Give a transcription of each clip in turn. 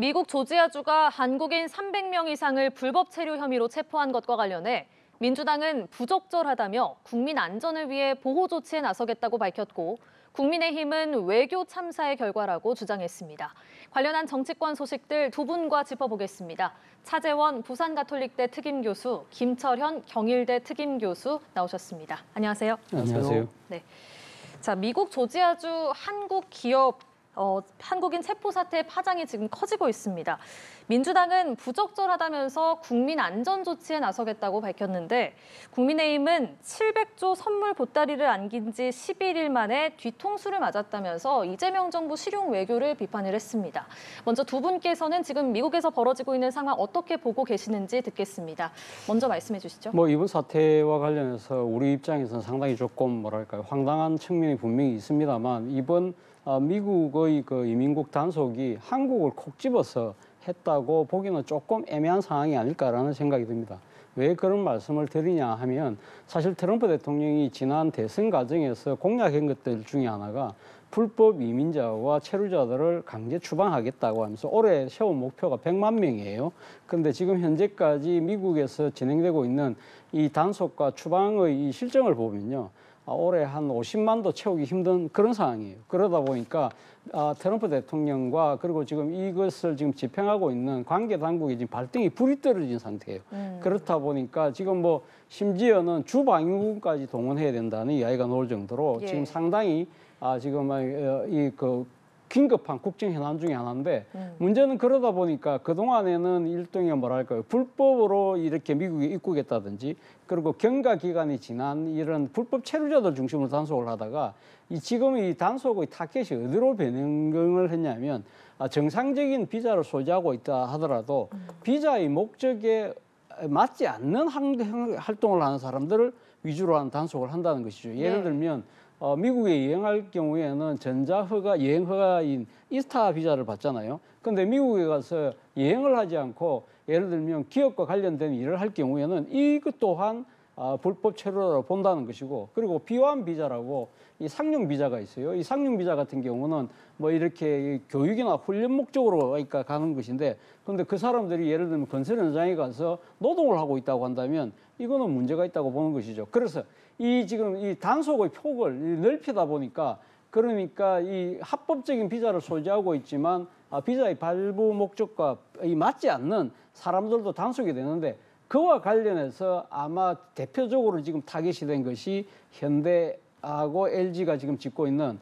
미국 조지아주가 한국인 300명 이상을 불법 체류 혐의로 체포한 것과 관련해 민주당은 부적절하다며 국민 안전을 위해 보호 조치에 나서겠다고 밝혔고 국민의힘은 외교 참사의 결과라고 주장했습니다. 관련한 정치권 소식들 두 분과 짚어보겠습니다. 차재원 부산가톨릭대 특임교수, 김철현 경일대 특임교수 나오셨습니다. 안녕하세요. 안녕하세요. 네. 자, 미국 조지아주 한국 기업 한국인 체포 사태의 파장이 지금 커지고 있습니다. 민주당은 부적절하다면서 국민 안전 조치에 나서겠다고 밝혔는데 국민의힘은 700조 선물 보따리를 안긴 지 11일 만에 뒤통수를 맞았다면서 이재명 정부 실용 외교를 비판을 했습니다. 먼저 두 분께서는 지금 미국에서 벌어지고 있는 상황 어떻게 보고 계시는지 듣겠습니다. 먼저 말씀해 주시죠. 이번 사태와 관련해서 우리 입장에서는 상당히 조금 뭐랄까요, 황당한 측면이 분명히 있습니다만 이번 미국의 그 이민국 단속이 한국을 콕 집어서 했다고 보기는 조금 애매한 상황이 아닐까라는 생각이 듭니다. 왜 그런 말씀을 드리냐 하면 사실 트럼프 대통령이 지난 대선 과정에서 공약한 것들 중에 하나가 불법 이민자와 체류자들을 강제 추방하겠다고 하면서 올해 세운 목표가 100만 명이에요. 그런데 지금 현재까지 미국에서 진행되고 있는 이 단속과 추방의 이 실정을 보면요. 올해 한 50만도 채우기 힘든 그런 상황이에요. 그러다 보니까 트럼프 대통령과 그리고 지금 이것을 지금 집행하고 있는 관계 당국이 지금 발등이 불이 떨어진 상태예요. 그렇다 보니까 지금 심지어는 주방위군까지 동원해야 된다는 이야기가 나올 정도로 지금 상당히 지금 긴급한 국정 현안 중에 하나인데 문제는 그러다 보니까 그동안에는 일종의 뭐랄까요, 불법으로 이렇게 미국에 입국했다든지 그리고 경과 기간이 지난 이런 불법 체류자들 중심으로 단속을 하다가 지금 이 단속의 타겟이 어디로 변경을 했냐면 정상적인 비자를 소지하고 있다 하더라도 비자의 목적에 맞지 않는 활동을 하는 사람들을 위주로 하는 단속을 한다는 것이죠. 예를 들면 미국에 여행할 경우에는 여행 허가인 이스타 비자를 받잖아요. 그런데 미국에 가서 여행을 하지 않고 예를 들면 기업과 관련된 일을 할 경우에는 이것 또한 불법 체류로 본다는 것이고, 그리고 비환 비자라고 이 상용 비자가 있어요. 이 상용 비자 같은 경우는 이렇게 교육이나 훈련 목적으로 그러니까 가는 것인데, 그런데 그 사람들이 예를 들면 건설 현장에 가서 노동을 하고 있다고 한다면 이거는 문제가 있다고 보는 것이죠. 그래서 지금 이 단속의 폭을 넓히다 보니까 그러니까 이 합법적인 비자를 소지하고 있지만 비자의 발부 목적과 맞지 않는 사람들도 단속이 되는데, 그와 관련해서 아마 대표적으로 지금 타겟이 된 것이 현대하고 LG가 지금 짓고 있는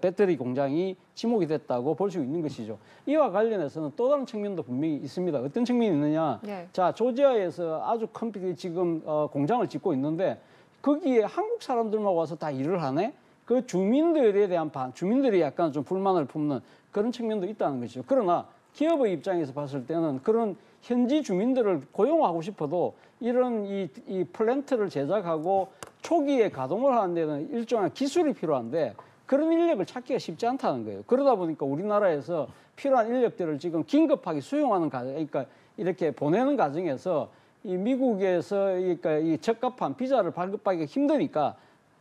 배터리 공장이 지목이 됐다고 볼 수 있는 것이죠. 이와 관련해서는 또 다른 측면도 분명히 있습니다. 어떤 측면이 있느냐? 자, 조지아에서 아주 큰 지금 공장을 짓고 있는데 거기에 한국 사람들만 와서 다 일을 하네? 그 주민들에 대한 주민들이 약간 좀 불만을 품는 그런 측면도 있다는 것이죠. 그러나 기업의 입장에서 봤을 때는 그런 현지 주민들을 고용하고 싶어도 이런 이 플랜트를 제작하고 초기에 가동을 하는 데는 일정한 기술이 필요한데 그런 인력을 찾기가 쉽지 않다는 거예요. 그러다 보니까 우리나라에서 필요한 인력들을 지금 긴급하게 수용하는 그러니까 이렇게 보내는 과정에서 이 미국에서 그러니까 이 적합한 비자를 발급하기가 힘드니까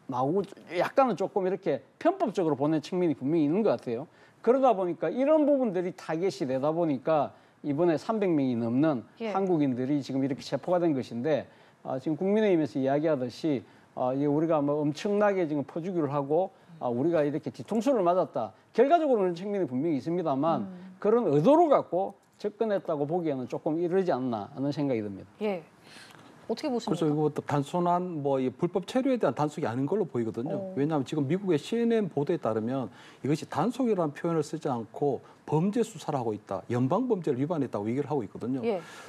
마구 약간은 조금 이렇게 편법적으로 보낸 측면이 분명히 있는 것 같아요. 그러다 보니까 이런 부분들이 타겟이 되다 보니까 이번에 300명이 넘는 한국인들이 지금 이렇게 체포가 된 것인데 지금 국민의힘에서 이야기하듯이 우리가 엄청나게 지금 퍼주기를 하고 우리가 이렇게 뒤통수를 맞았다. 결과적으로 그런 측면이 분명히 있습니다만 그런 의도를 갖고 접근했다고 보기에는 조금 이르지 않나 하는 생각이 듭니다. 예. 어떻게 보십니까? 그래서 이거 단순한 이 불법 체류에 대한 단속이 아닌 걸로 보이거든요. 왜냐하면 지금 미국의 CNN 보도에 따르면 이것이 단속이라는 표현을 쓰지 않고 범죄 수사를 하고 있다. 연방 범죄를 위반했다고 얘기를 하고 있거든요.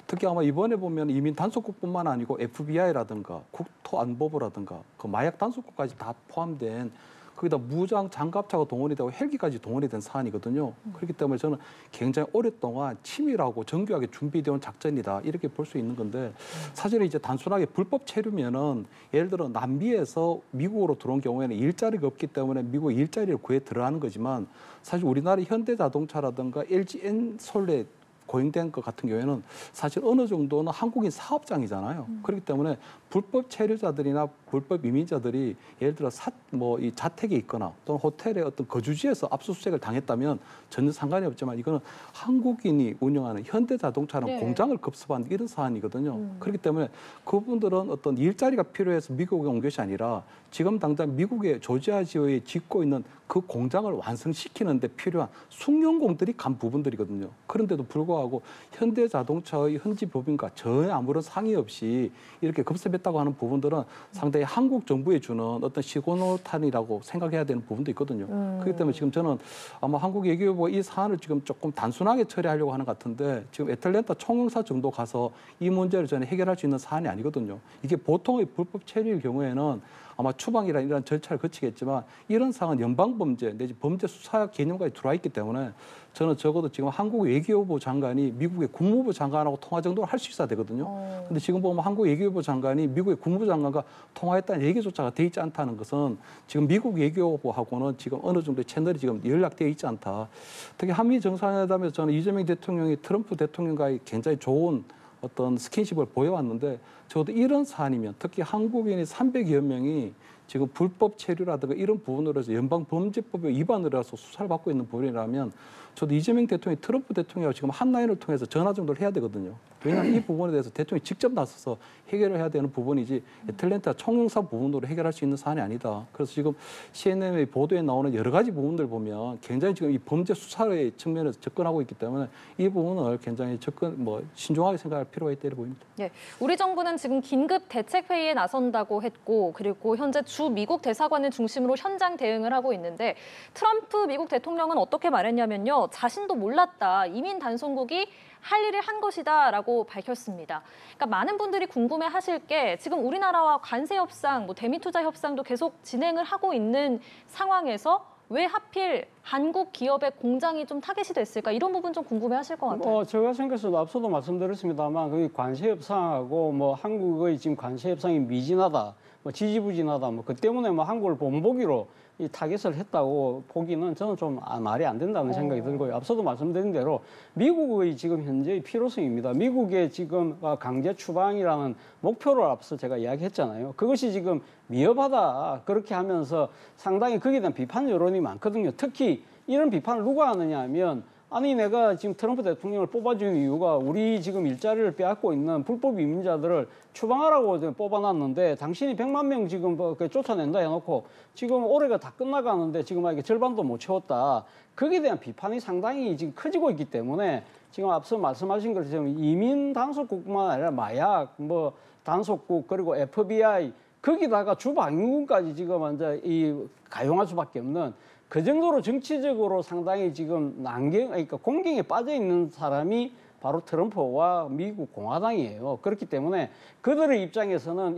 특히 아마 이번에 보면 이민 단속국뿐만 아니고 FBI라든가 국토안보부라든가 그 마약 단속국까지 다 포함된 거기다 무장 장갑차가 동원이 되고 헬기까지 동원이 된 사안이거든요. 그렇기 때문에 저는 굉장히 오랫동안 치밀하고 정교하게 준비되어 온 작전이다 이렇게 볼 수 있는 건데, 사실은 이제 단순하게 불법 체류면은 예를 들어 남미에서 미국으로 들어온 경우에는 일자리가 없기 때문에 미국 일자리를 구해 들어가는 거지만 사실 우리나라 현대자동차라든가 LG 엔솔레 고용된 것 같은 경우에는 사실 어느 정도는 한국인 사업장이잖아요. 그렇기 때문에 불법 체류자들이나 불법 이민자들이 예를 들어 이 자택에 있거나 또는 호텔의 어떤 거주지에서 압수수색을 당했다면 전혀 상관이 없지만 이거는 한국인이 운영하는 현대자동차라는 네. 공장을 급습한 이런 사안이거든요. 그렇기 때문에 그분들은 어떤 일자리가 필요해서 미국에 온 것이 아니라 지금 당장 미국의 조지아주에 짓고 있는 그 공장을 완성시키는 데 필요한 숙련공들이 간 부분들이거든요. 그런데도 불구하고 현대자동차의 현지 법인과 전혀 아무런 상의 없이 이렇게 급습했다고 하는 부분들은 상당히 한국 정부에 주는 어떤 시그널탄이라고 생각해야 되는 부분도 있거든요. 그렇기 때문에 지금 저는 아마 한국 외교부가 이 사안을 지금 조금 단순하게 처리하려고 하는 것 같은데 지금 애틀랜타 총영사 정도 가서 이 문제를 저는 해결할 수 있는 사안이 아니거든요. 이게 보통의 불법 체류의 경우에는 아마 추방이라는 이런 절차를 거치겠지만 이런 사항은 연방범죄 내지 범죄 수사 개념까지 들어와 있기 때문에 저는 적어도 지금 한국 외교부 장관이 미국의 국무부 장관하고 통화 정도를 할 수 있어야 되거든요. 근데 지금 보면 한국 외교부 장관이 미국의 국무부 장관과 통화했다는 얘기조차가 돼 있지 않다는 것은 지금 미국 외교부하고는 지금 어느 정도의 채널이 지금 연락되어 있지 않다. 특히 한미 정상회담에서 저는 이재명 대통령이 트럼프 대통령과의 굉장히 좋은 어떤 스킨십을 보여왔는데 저도 이런 사안이면 특히 한국인이 300여 명이 지금 불법 체류라든가 이런 부분으로 해서 연방범죄법에 위반을 해서 수사를 받고 있는 부분이라면 저도 이재명 대통령이 트럼프 대통령하고 지금 한 라인을 통해서 전화 정도를 해야 되거든요. 왜냐하면 이 부분에 대해서 대통령이 직접 나서서 해결을 해야 되는 부분이지 애틀랜타 총영사 부분으로 해결할 수 있는 사안이 아니다. 그래서 지금 CNN의 보도에 나오는 여러 가지 부분들 보면 굉장히 지금 이 범죄 수사의 측면에서 접근하고 있기 때문에 이 부분을 굉장히 신중하게 생각할 필요가 있다고 보입니다. 예, 우리 정부는 지금 긴급 대책 회의에 나선다고 했고 그리고 현재 주 미국 대사관을 중심으로 현장 대응을 하고 있는데 트럼프 미국 대통령은 어떻게 말했냐면요. 자신도 몰랐다. 이민 단속국이 할 일을 한 것이다라고 밝혔습니다. 그러니까 많은 분들이 궁금해하실 게 지금 우리나라와 관세 협상, 대미 투자 협상도 계속 진행을 하고 있는 상황에서 왜 하필 한국 기업의 공장이 좀 타겟이 됐을까 이런 부분 좀 궁금해하실 것 같아요. 제가 생각해서 앞서도 말씀드렸습니다만 그 관세 협상하고 한국의 지금 관세 협상이 미진하다, 지지부진하다, 그 때문에 한국을 본보기로 이 타겟을 했다고 보기는 저는 좀 말이 안 된다는 생각이 들고요. 앞서도 말씀드린 대로 미국의 지금 현재의 필요성입니다. 미국의 지금 강제 추방이라는 목표를 앞서 제가 이야기했잖아요. 그것이 지금 미흡하다. 그렇게 하면서 상당히 거기에 대한 비판 여론이 많거든요. 특히 이런 비판을 누가 하느냐 하면 아니 내가 지금 트럼프 대통령을 뽑아준 이유가 우리 지금 일자리를 빼앗고 있는 불법 이민자들을 추방하라고 뽑아놨는데 당신이 100만 명 지금 쫓아낸다 해놓고 지금 올해가 다 끝나가는데 지금 이게 절반도 못 채웠다. 거기에 대한 비판이 상당히 지금 커지고 있기 때문에 지금 앞서 말씀하신 것처럼 이민 단속국뿐만 아니라 마약, 단속국 그리고 FBI 거기다가 주방위군까지 지금 완전 가용할 수밖에 없는 그 정도로 정치적으로 상당히 지금 그러니까 공경에 빠져 있는 사람이 바로 트럼프와 미국 공화당이에요. 그렇기 때문에 그들의 입장에서는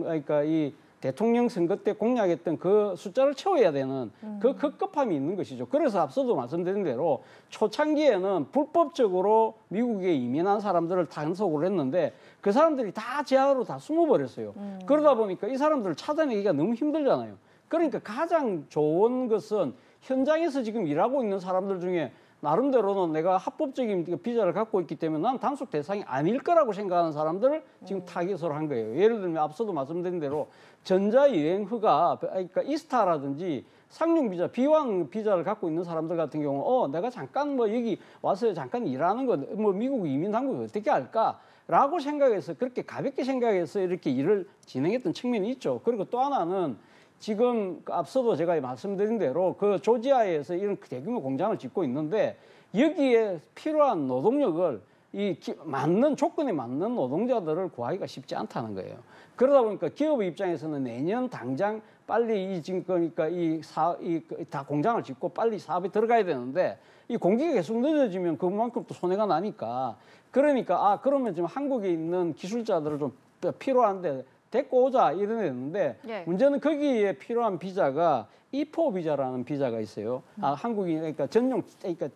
그러니까 이 대통령 선거 때 공약했던 그 숫자를 채워야 되는 그 급급함이 있는 것이죠. 그래서 앞서도 말씀드린 대로 초창기에는 불법적으로 미국에 이민한 사람들을 단속을 했는데 그 사람들이 다 지하로 다 숨어버렸어요. 그러다 보니까 이 사람들을 찾아내기가 너무 힘들잖아요. 그러니까 가장 좋은 것은 현장에서 지금 일하고 있는 사람들 중에 나름대로는 내가 합법적인 비자를 갖고 있기 때문에 난 단속 대상이 아닐 거라고 생각하는 사람들을 지금 타깃으로 한 거예요. 예를 들면 앞서도 말씀드린 대로 전자여행허가, 그러니까 이스타라든지 상용 비자, 비왕 비자를 갖고 있는 사람들 같은 경우는 내가 잠깐 여기 와서 잠깐 일하는 거, 미국 이민 당국이 어떻게 할까라고 생각해서 그렇게 가볍게 생각해서 이렇게 일을 진행했던 측면이 있죠. 그리고 또 하나는 지금 앞서도 제가 말씀드린 대로 그 조지아에서 이런 대규모 공장을 짓고 있는데 여기에 필요한 노동력을 조건에 맞는 노동자들을 구하기가 쉽지 않다는 거예요. 그러다 보니까 기업 입장에서는 내년 당장 빨리 그러니까 다 공장을 짓고 빨리 사업에 들어가야 되는데 이 공기가 계속 늦어지면 그만큼 또 손해가 나니까 그러니까 그러면 지금 한국에 있는 기술자들을 좀 필요한데 데리고 오자 이러는데 예. 문제는 거기에 필요한 비자가 E4 비자라는 비자가 있어요. 한국인 그러니까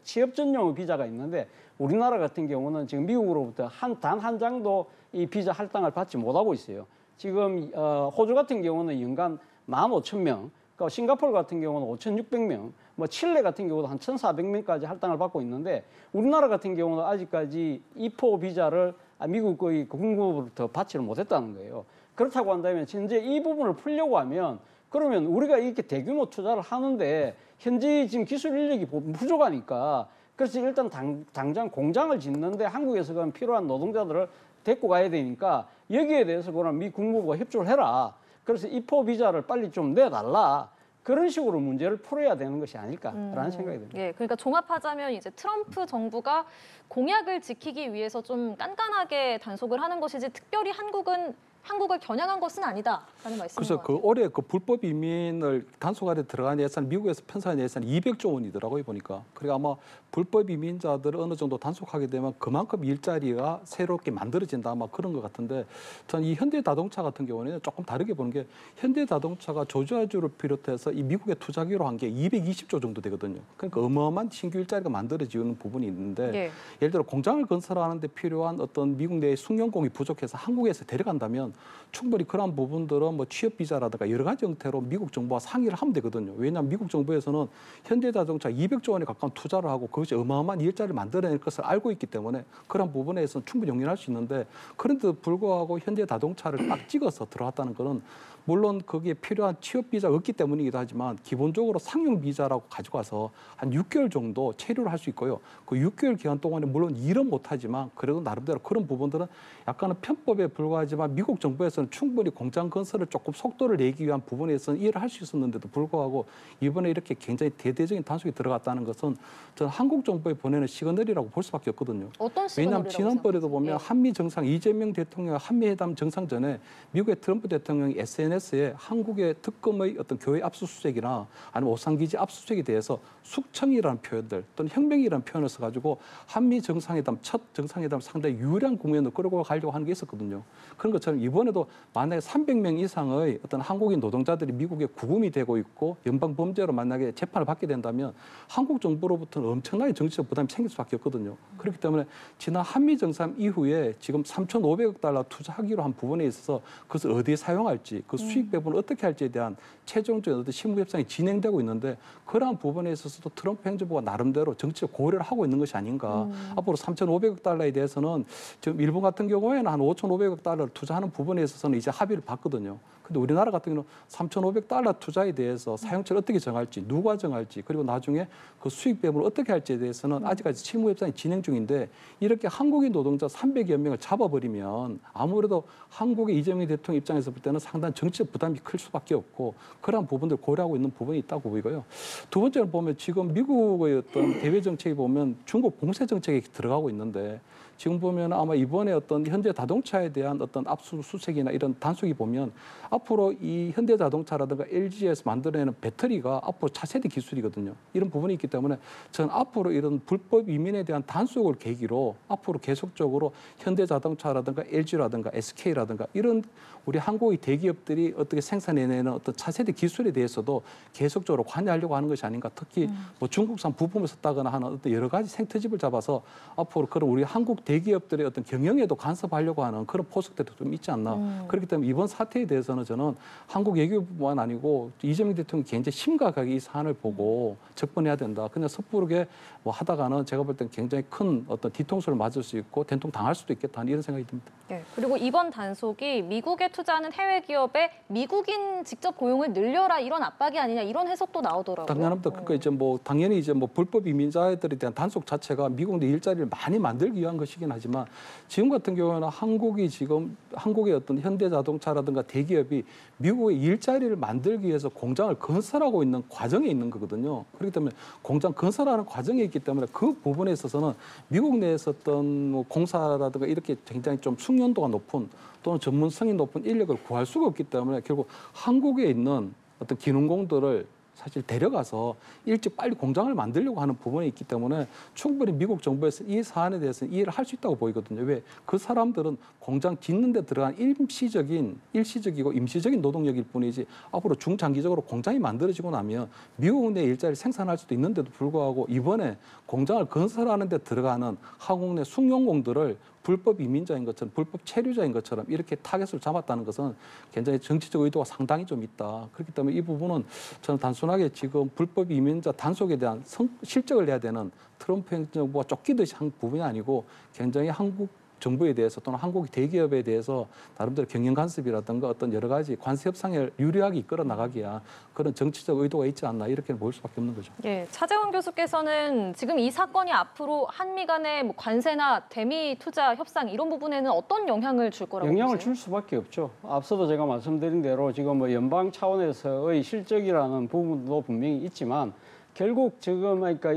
취업 전용 비자가 있는데 우리나라 같은 경우는 지금 미국으로부터 단 한 장도 이 비자 할당을 받지 못하고 있어요. 지금 호주 같은 경우는 연간 15,000명, 그러니까 싱가포르 같은 경우는 5,600명, 뭐 칠레 같은 경우도 한 1,400명까지 할당을 받고 있는데 우리나라 같은 경우는 아직까지 E4 비자를 미국의 국무부로부터 받지를 못했다는 거예요. 그렇다고 한다면 현재 이 부분을 풀려고 하면 그러면 우리가 이렇게 대규모 투자를 하는데 현재 지금 기술 인력이 부족하니까 그래서 일단 당장 공장을 짓는데 한국에서 그럼 필요한 노동자들을 데리고 가야 되니까 여기에 대해서 그럼 미 국무부가 협조를 해라. 그래서 E4 비자를 빨리 좀 내달라. 그런 식으로 문제를 풀어야 되는 것이 아닐까라는 생각이 듭니다. 예, 그러니까 종합하자면 이제 트럼프 정부가 공약을 지키기 위해서 좀 깐깐하게 단속을 하는 것이지 특별히 한국을 겨냥한 것은 아니다라는 말씀인 그래서 것 그 같아요. 올해 그 불법 이민을 단속하는 들어간 예산 미국에서 편성한 예산이 200조 원이더라고요 보니까. 그러니까 아마 불법 이민자들을 어느 정도 단속하게 되면 그만큼 일자리가 새롭게 만들어진다 아마 그런 것 같은데 저는 이 현대자동차 같은 경우는 조금 다르게 보는 게 현대자동차가 조지아주를 비롯해서 이 미국에 투자기로 한 게 220조 정도 되거든요. 그러니까 어마어마한 신규 일자리가 만들어지는 부분이 있는데 예. 예를 들어 공장을 건설하는 데 필요한 어떤 미국 내의 숙련공이 부족해서 한국에서 데려간다면 충분히 그런 부분들은 뭐 취업 비자라든가 여러 가지 형태로 미국 정부와 상의를 하면 되거든요. 왜냐하면 미국 정부에서는 현대자동차 200조 원에 가까운 투자를 하고 그것이 어마어마한 일자리를 만들어낼 것을 알고 있기 때문에 그런 부분에서는 충분히 용인할 수 있는데 그런데도 불구하고 현대자동차를 딱 찍어서 들어왔다는 것은 물론 거기에 필요한 취업 비자가 없기 때문이기도 하지만 기본적으로 상용 비자라고 가지고 와서 한 6개월 정도 체류를 할 수 있고요. 그 6개월 기간 동안에 물론 일은 못하지만 그래도 나름대로 그런 부분들은 약간은 편법에 불과하지만 미국 정부에서는 충분히 공장 건설을 조금 속도를 내기 위한 부분에서는 이해를 할 수 있었는데도 불구하고 이번에 이렇게 굉장히 대대적인 단속이 들어갔다는 것은 저는 한국 정부에 보내는 시그널이라고 볼 수밖에 없거든요. 어떤 시그널이라고 왜냐하면 지난번에도 보면 예. 한미 정상 이재명 대통령 한미회담 정상 전에 미국의 트럼프 대통령이 SNS에 한국의 특검의 어떤 교회 압수수색이나 아니면 오산기지 압수수색에 대해서 숙청이라는 표현들 또는 혁명이라는 표현을 써가지고 한미 정상회담 첫 정상회담 상당히 유리한 국면으로 끌고 가려고 하는 게 있었거든요. 그런 것처럼 이번에도 만약에 300명 이상의 어떤 한국인 노동자들이 미국에 구금이 되고 있고 연방 범죄로 만약에 재판을 받게 된다면 한국 정부로부터는 엄청나게 정치적 부담이 생길 수밖에 없거든요. 그렇기 때문에 지난 한미 정상 이후에 지금 3,500억 달러 투자하기로 한 부분에 있어서 그것을 어디에 사용할지 그 수익 배분을 어떻게 할지에 대한 최종적인 어떤 실무 협상이 진행되고 있는데 그러한 부분에 있어서도 트럼프 행정부가 나름대로 정치적 고려를 하고 있는 것이 아닌가. 앞으로 3,500억 달러에 대해서는 지금 일본 같은 경우에는 한 5,500억 달러를 투자하는 부분에 있어서는 이제 합의를 봤거든요. 근데 우리나라 같은 경우는 3,500달러 투자에 대해서 사용처를 어떻게 정할지, 누가 정할지, 그리고 나중에 그 수익 배분을 어떻게 할지에 대해서는 아직까지 실무 협상이 진행 중인데 이렇게 한국인 노동자 300여 명을 잡아버리면 아무래도 한국의 이재명 대통령 입장에서 볼 때는 상당히 정치적 부담이 클 수밖에 없고 그러한 부분들을 고려하고 있는 부분이 있다고 보이고요. 두 번째는 보면 지금 미국의 어떤 대외 정책이 보면 중국 봉쇄 정책이 들어가고 있는데 지금 보면 아마 이번에 어떤 현대자동차에 대한 어떤 압수수색이나 이런 단속이 보면 앞으로 이 현대자동차라든가 LG에서 만들어내는 배터리가 앞으로 차세대 기술이거든요. 이런 부분이 있기 때문에 저는 앞으로 이런 불법 이민에 대한 단속을 계기로 앞으로 계속적으로 현대자동차라든가 LG라든가 SK라든가 이런 우리 한국의 대기업들이 어떻게 생산해내는 어떤 차세대 기술에 대해서도 계속적으로 관여하려고 하는 것이 아닌가. 특히 뭐 중국산 부품을 썼다거나 하는 어떤 여러 가지 생트집을 잡아서 앞으로 그런 우리 한국 대기업들의 어떤 경영에도 간섭하려고 하는 그런 포석들도 좀 있지 않나. 그렇기 때문에 이번 사태에 대해서는 저는 한국 외교부만 아니고 이재명 대통령이 굉장히 심각하게 이 사안을 보고 접근해야 된다. 그냥 섣부르게 뭐 하다가는 제가 볼 땐 굉장히 큰 어떤 뒤통수를 맞을 수 있고 된통 당할 수도 있겠다 이런 생각이 듭니다. 예, 그리고 이번 단속이 미국에 투자하는 해외 기업에 미국인 직접 고용을 늘려라 이런 압박이 아니냐 이런 해석도 나오더라고요. 당연합니다. 그러니까 이제 뭐 당연히 이제 뭐 불법 이민자들에 대한 단속 자체가 미국 내 일자리를 많이 만들기 위한 것이긴 하지만 지금 같은 경우에는 한국이 지금 한국의 어떤 현대자동차라든가 대기업이 미국의 일자리를 만들기 위해서 공장을 건설하고 있는 과정에 있는 거거든요. 그렇기 때문에 공장 건설하는 과정에 있기 때문에 그 부분에 있어서는 미국 내에서 어떤 뭐 공사라든가 이렇게 굉장히 좀 숙련도가 높은 또는 전문성이 높은 인력을 구할 수가 없기 때문에 결국 한국에 있는 어떤 기능공들을 사실 데려가서 일찍 빨리 공장을 만들려고 하는 부분이 있기 때문에 충분히 미국 정부에서 이 사안에 대해서 이해를 할 수 있다고 보이거든요. 왜? 그 사람들은 공장 짓는 데 들어간 일시적이고 임시적인 노동력일 뿐이지 앞으로 중장기적으로 공장이 만들어지고 나면 미국 내 일자리를 생산할 수도 있는데도 불구하고 이번에 공장을 건설하는 데 들어가는 한국 내 숙련공들을 불법 이민자인 것처럼 불법 체류자인 것처럼 이렇게 타겟을 잡았다는 것은 굉장히 정치적 의도가 상당히 좀 있다. 그렇기 때문에 이 부분은 저는 단순하게 지금 불법 이민자 단속에 대한 실적을 내야 되는 트럼프 행정부가 쫓기듯이 한 부분이 아니고 굉장히 한국 정부에 대해서 또는 한국 대기업에 대해서 나름대로 경영 간섭이라든가 어떤 여러 가지 관세 협상을 유리하게 이끌어 나가기야 그런 정치적 의도가 있지 않나 이렇게 보일 수밖에 없는 거죠. 예, 차재원 교수께서는 지금 이 사건이 앞으로 한미 간의 뭐 관세나 대미 투자 협상 이런 부분에는 어떤 영향을 줄 거라고 영향을 보세요? 줄 수밖에 없죠. 앞서도 제가 말씀드린 대로 지금 뭐 연방 차원에서의 실적이라는 부분도 분명히 있지만 결국 지금 그러니까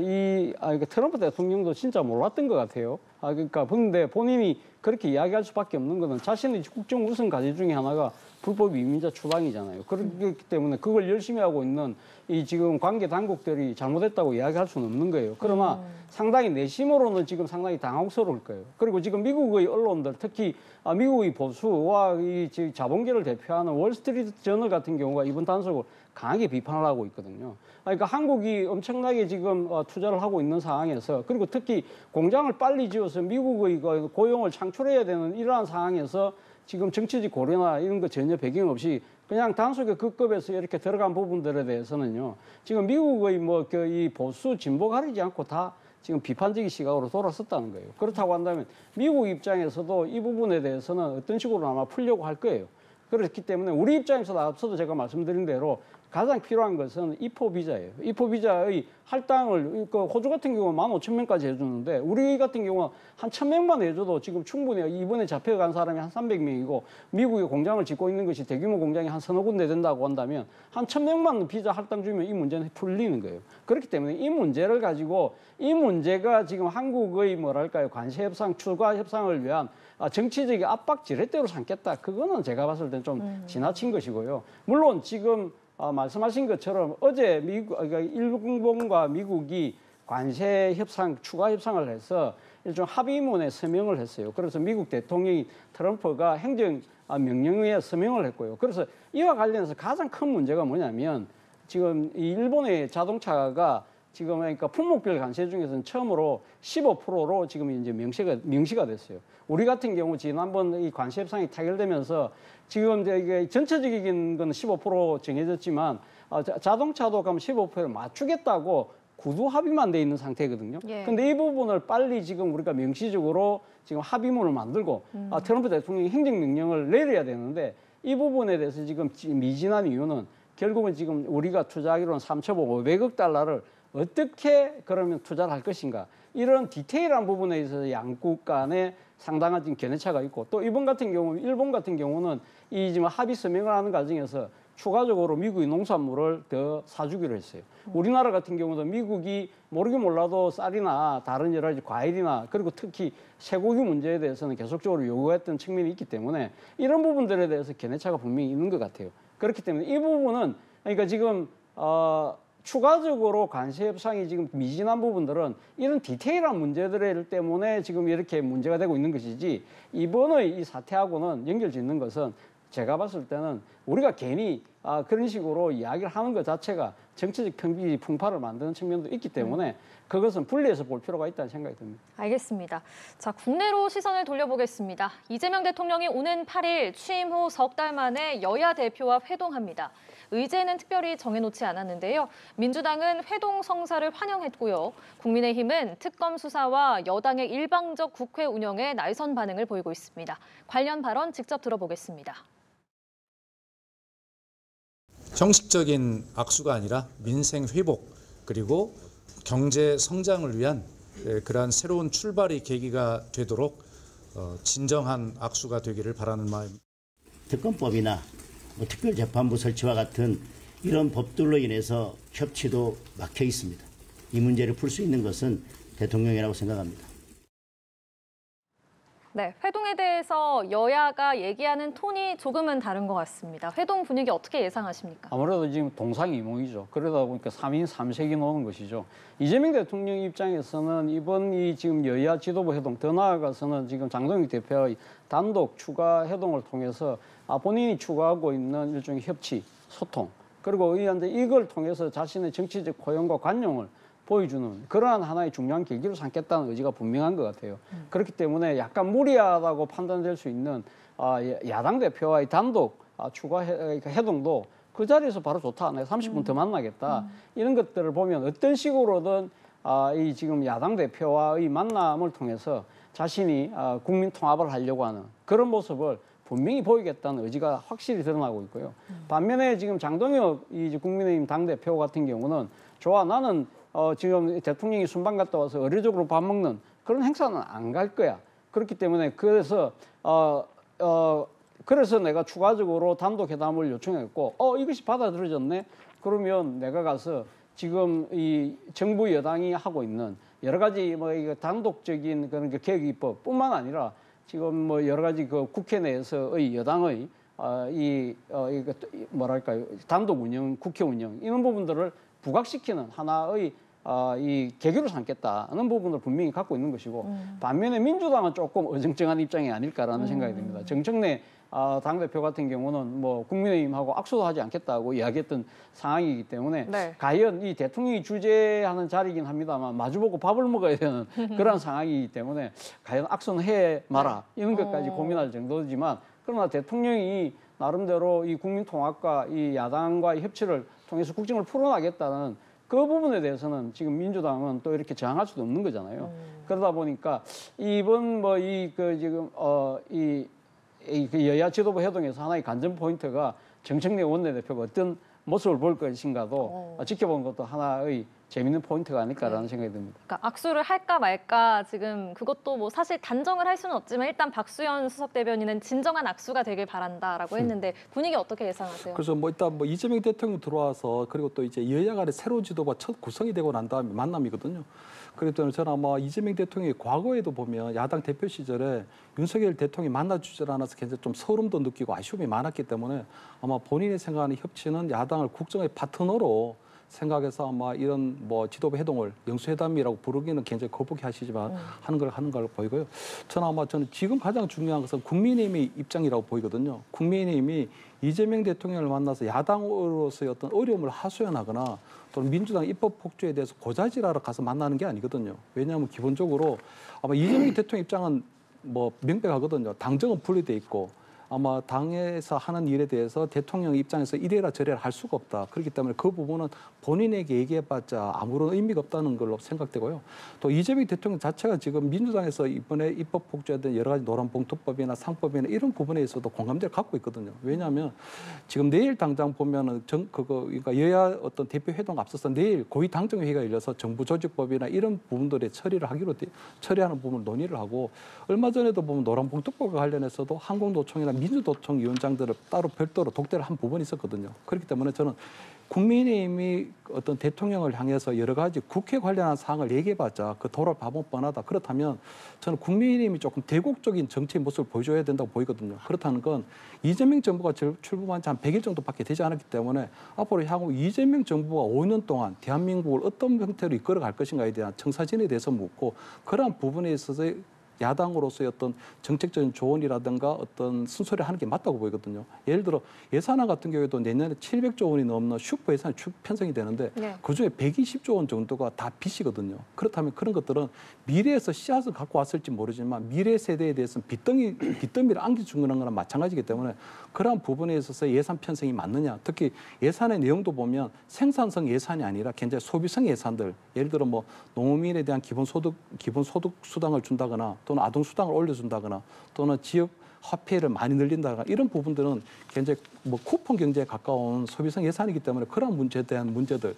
트럼프 대통령도 진짜 몰랐던 것 같아요. 그러니까 근데 본인이 그렇게 이야기할 수밖에 없는 것은 자신의 국정 우선 과제 중에 하나가 불법 이민자 추방이잖아요. 그렇기 때문에 그걸 열심히 하고 있는 이 지금 관계 당국들이 잘못했다고 이야기할 수는 없는 거예요. 그러나 상당히 내심으로는 지금 상당히 당혹스러울 거예요. 그리고 지금 미국의 언론들 특히 미국의 보수와 이 자본계를 대표하는 월스트리트 저널 같은 경우가 이번 단속을 강하게 비판을 하고 있거든요. 그러니까 한국이 엄청나게 지금 투자를 하고 있는 상황에서 그리고 특히 공장을 빨리 지어서 미국의 고용을 창출해야 되는 이러한 상황에서 지금 정치적 고려나 이런 거 전혀 배경 없이 그냥 단속의 급급에서 이렇게 들어간 부분들에 대해서는요. 지금 미국의 이 보수 진보 가리지 않고 다 지금 비판적인 시각으로 돌아섰다는 거예요. 그렇다고 한다면 미국 입장에서도 이 부분에 대해서는 어떤 식으로 아마 풀려고 할 거예요. 그렇기 때문에 우리 입장에서도 앞서도 제가 말씀드린 대로 가장 필요한 것은 이포 비자예요. 이포 비자의 할당을 호주 같은 경우는 15,000명까지 해주는데 우리 같은 경우는 한 1,000명만 해줘도 지금 충분히 이번에 잡혀간 사람이 한 300명이고 미국에 공장을 짓고 있는 것이 대규모 공장이 한 서너 군데 된다고 한다면 한 1,000명만 비자 할당 주면 이 문제는 풀리는 거예요. 그렇기 때문에 이 문제를 가지고 이 문제가 지금 한국의 관세 협상, 추가 협상을 위한 정치적인 압박 지렛대로 삼겠다. 그거는 제가 봤을 땐 좀 지나친 것이고요. 물론 지금 말씀하신 것처럼 어제 그러니까 일본과 미국이 관세 협상, 추가 협상을 해서 일종 합의문에 서명을 했어요. 그래서 미국 대통령이 트럼프가 행정 명령에 서명을 했고요. 그래서 이와 관련해서 가장 큰 문제가 뭐냐면 지금 이 일본의 자동차가 지금 그러니까 품목별 관세 중에서는 처음으로 15%로 지금 이제 명시가 됐어요. 우리 같은 경우 지난번 이 관세 협상이 타결되면서 지금 이게 전체적인 건 15% 정해졌지만 자동차도 그럼 15%를 맞추겠다고 구두 합의만 돼 있는 상태거든요. 예. 근데 이 부분을 빨리 지금 우리가 명시적으로 지금 합의문을 만들고 트럼프 대통령이 행정명령을 내려야 되는데 이 부분에 대해서 지금 미진한 이유는 결국은 지금 우리가 투자하기로는 3,500억 달러를 어떻게 그러면 투자를 할 것인가 이런 디테일한 부분에 있어서 양국 간에 상당한 지금 견해차가 있고 또 일본 같은 경우는 이 지금 합의 서명을 하는 과정에서 추가적으로 미국의 농산물을 더 사주기로 했어요. 우리나라 같은 경우도 미국이 모르긴 몰라도 쌀이나 다른 여러 가지 과일이나 그리고 특히 쇠고기 문제에 대해서는 계속적으로 요구했던 측면이 있기 때문에 이런 부분들에 대해서 견해차가 분명히 있는 것 같아요. 그렇기 때문에 이 부분은 그러니까 지금 추가적으로 관세 협상이 지금 미진한 부분들은 이런 디테일한 문제들 때문에 지금 이렇게 문제가 되고 있는 것이지 이번의 이 사태하고는 연결짓는 것은 제가 봤을 때는 우리가 괜히 그런 식으로 이야기를 하는 것 자체가 정치적 풍파를 만드는 측면도 있기 때문에 그것은 분리해서 볼 필요가 있다는 생각이 듭니다. 알겠습니다. 자, 국내로 시선을 돌려보겠습니다. 이재명 대통령이 오는 8일 취임 후 석 달 만에 여야 대표와 회동합니다. 의제는 특별히 정해놓지 않았는데요. 민주당은 회동 성사를 환영했고요. 국민의힘은 특검 수사와 여당의 일방적 국회 운영에 날선 반응을 보이고 있습니다. 관련 발언 직접 들어보겠습니다. 형식적인 악수가 아니라 민생 회복 그리고 경제 성장을 위한 그러한 새로운 출발의 계기가 되도록 진정한 악수가 되기를 바라는 마음. 특검법이나 특별재판부 설치와 같은 이런 법들로 인해서 협치도 막혀 있습니다. 이 문제를 풀 수 있는 것은 대통령이라고 생각합니다. 네, 회동에 대해서 여야가 얘기하는 톤이 조금은 다른 것 같습니다. 회동 분위기 어떻게 예상하십니까? 아무래도 지금 동상이몽이죠. 그러다 보니까 3인 3색이 노는 것이죠. 이재명 대통령 입장에서는 이번 이 지금 여야 지도부 회동 더 나아가서는 지금 장동익 대표의 단독 추가 회동을 통해서 본인이 추구하고 있는 일종의 협치, 소통 그리고 이걸 통해서 자신의 정치적 고용과 관용을 보여주는 그러한 하나의 중요한 계기로 삼겠다는 의지가 분명한 것 같아요. 그렇기 때문에 약간 무리하다고 판단될 수 있는 야당 대표와의 단독 추가 회동도 그 자리에서 바로 좋다. 내가 30분 더 만나겠다. 이런 것들을 보면 어떤 식으로든 이 지금 야당 대표와의 만남을 통해서 자신이 국민 통합을 하려고 하는 그런 모습을 분명히 보이겠다는 의지가 확실히 드러나고 있고요. 반면에 지금 장동혁 국민의힘 당대표 같은 경우는 좋아, 나는 지금 대통령이 순방 갔다 와서 의례적으로 밥 먹는 그런 행사는 안 갈 거야. 그렇기 때문에 그래서 내가 추가적으로 단독 회담을 요청했고 이것이 받아들여졌네. 그러면 내가 가서 지금 이 정부 여당이 하고 있는 여러 가지 뭐 이거 단독적인 그런 개혁 입법뿐만 아니라 지금 뭐 여러 가지 그 국회 내에서의 여당의 이거 뭐랄까요, 단독 운영, 국회 운영 이런 부분들을 부각시키는 하나의 이 계기로 삼겠다는 부분을 분명히 갖고 있는 것이고 반면에 민주당은 조금 어정쩡한 입장이 아닐까라는 생각이 듭니다. 정청래 당대표 같은 경우는 뭐 국민의힘하고 악수도 하지 않겠다고 이야기했던 상황이기 때문에 네. 과연 이 대통령이 주재하는 자리이긴 합니다만 마주보고 밥을 먹어야 되는 그런 상황이기 때문에 과연 악수는 해 마라 이런 것까지 고민할 정도지만 그러나 대통령이 나름대로 이 국민 통합과 이 야당과의 협치를 통해서 국정을 풀어나겠다는 그 부분에 대해서는 지금 민주당은 또 이렇게 저항할 수도 없는 거잖아요. 그러다 보니까 이번 뭐 지금 그 여야 지도부 회동에서 하나의 관전 포인트가 정청래 원내대표가 어떤 모습을 볼 것인가도 지켜보는 것도 하나의 재밌는 포인트가 아닐까라는 생각이 듭니다. 그러니까 악수를 할까 말까 지금 그것도 뭐 사실 단정을 할 수는 없지만 일단 박수현 수석 대변인은 진정한 악수가 되길 바란다라고 했는데 분위기 어떻게 예상하세요? 그래서 뭐 일단 뭐 이재명 대통령 들어와서 그리고 또 이제 여야 간의 새로운 지도가 첫 구성이 되고 난 다음에 만남이거든요. 그렇기 때문에 저는 아마 이재명 대통령이 과거에도 보면 야당 대표 시절에 윤석열 대통령이 만나주질 않아서 굉장히 좀 서름도 느끼고 아쉬움이 많았기 때문에 아마 본인이 생각하는 협치는 야당을 국정의 파트너로 생각해서 아마 이런 뭐 지도부 회동을 영수회담이라고 부르기는 굉장히 거북해 하시지만 하는 걸 보이고요. 저는 지금 가장 중요한 것은 국민의힘의 입장이라고 보이거든요. 국민의힘이 이재명 대통령을 만나서 야당으로서의 어떤 어려움을 하소연하거나 또는 민주당 입법 폭주에 대해서 고자질하러 가서 만나는 게 아니거든요. 왜냐하면 기본적으로 아마 이재명 대통령 입장은 뭐 명백하거든요. 당정은 분리돼 있고 아마 당에서 하는 일에 대해서 대통령 입장에서 이래라 저래라 할 수가 없다. 그렇기 때문에 그 부분은 본인에게 얘기해봤자 아무런 의미가 없다는 걸로 생각되고요. 또 이재명 대통령 자체가 지금 민주당에서 이번에 입법 폭주에 대한 여러 가지 노란봉투법이나 상법이나 이런 부분에 있어도 공감대를 갖고 있거든요. 왜냐하면 지금 내일 당장 보면은 그러니까 여야 어떤 대표 회동 앞서서 내일 고위 당정회의가 열려서 정부 조직법이나 이런 부분들의 처리하는 부분을 논의를 하고 얼마 전에도 보면 노란봉투법과 관련해서도 한국노총이나 민주노총 위원장들을 따로 별도로 독대를 한 부분이 있었거든요. 그렇기 때문에 저는 국민의힘이 어떤 대통령을 향해서 여러 가지 국회 관련한 사항을 얘기해봤자 그 도를 바보 뻔하다. 그렇다면 저는 국민의힘이 조금 대국적인 정치의 모습을 보여줘야 된다고 보이거든요. 그렇다는 건 이재명 정부가 출범한 지 한 100일 정도밖에 되지 않았기 때문에 앞으로 향후 이재명 정부가 5년 동안 대한민국을 어떤 형태로 이끌어갈 것인가에 대한 청사진에 대해서 묻고 그러한 부분에 있어서 야당으로서의 어떤 정책적인 조언이라든가 어떤 순서를 하는 게 맞다고 보이거든요. 예를 들어 예산안 같은 경우에도 내년에 700조 원이 넘는 슈퍼 예산이 편성이 되는데 그중에 120조 원 정도가 다 빚이거든요. 그렇다면 그런 것들은 미래에서 씨앗을 갖고 왔을지 모르지만 미래 세대에 대해서는 빚더미를 안겨주는 거랑 마찬가지이기 때문에 그러한 부분에 있어서 예산 편성이 맞느냐. 특히 예산의 내용도 보면 생산성 예산이 아니라 굉장히 소비성 예산들. 예를 들어 뭐 농민에 대한 기본소득 수당을 준다거나 또는 아동수당을 올려준다거나 또는 지역 화폐를 많이 늘린다거나 이런 부분들은 굉장히 뭐 쿠폰 경제에 가까운 소비성 예산이기 때문에 그런 문제에 대한 문제들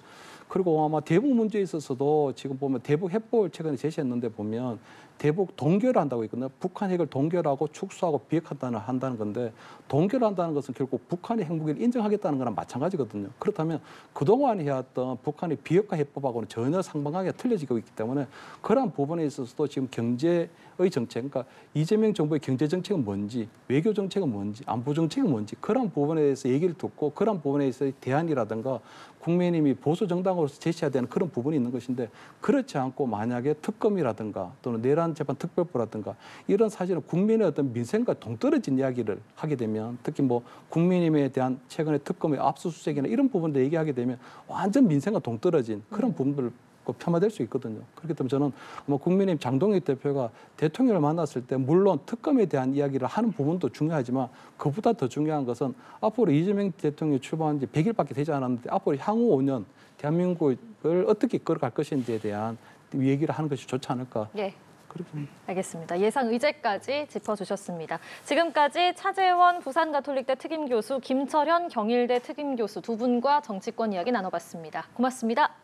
그리고 아마 대북 문제에 있어서도 지금 보면 대북 해법을 최근에 제시했는데 보면 대북 동결을 한다고 있거든요. 북한 핵을 동결하고 축소하고 비핵화한다는 건데 동결한다는 것은 결국 북한의 핵무기를 인정하겠다는 거랑 마찬가지거든요. 그렇다면 그동안 해왔던 북한의 비핵화 해법하고는 전혀 상반하게 틀려지고 있기 때문에 그러한 부분에 있어서도 지금 경제의 정책, 그러니까 이재명 정부의 경제 정책은 뭔지, 외교 정책은 뭔지, 안보 정책은 뭔지 그런 부분에 대해서 얘기를 듣고 그런 부분에 있어서 대안이라든가 국민의힘이 보수 정당으로서 제시해야 되는 그런 부분이 있는 것인데 그렇지 않고 만약에 특검이라든가 또는 내란 재판 특별부라든가 이런 사실은 국민의 어떤 민생과 동떨어진 이야기를 하게 되면 특히 뭐 국민의힘에 대한 최근의 특검의 압수수색이나 이런 부분들 얘기하게 되면 완전 민생과 동떨어진 그런 부분들을 또 폄하될 수 있거든요. 그렇기 때문에 저는 뭐 국민의힘 장동혁 대표가 대통령을 만났을 때 물론 특검에 대한 이야기를 하는 부분도 중요하지만 그보다 더 중요한 것은 앞으로 이재명 대통령이 출마한 지 100일밖에 되지 않았는데 앞으로 향후 5년 대한민국을 어떻게 끌어갈 것인지에 대한 얘기를 하는 것이 좋지 않을까. 예. 그렇게 알겠습니다. 예상 의제까지 짚어주셨습니다. 지금까지 차재원 부산가톨릭대 특임교수, 김철현 경일대 특임교수 두 분과 정치권 이야기 나눠봤습니다. 고맙습니다.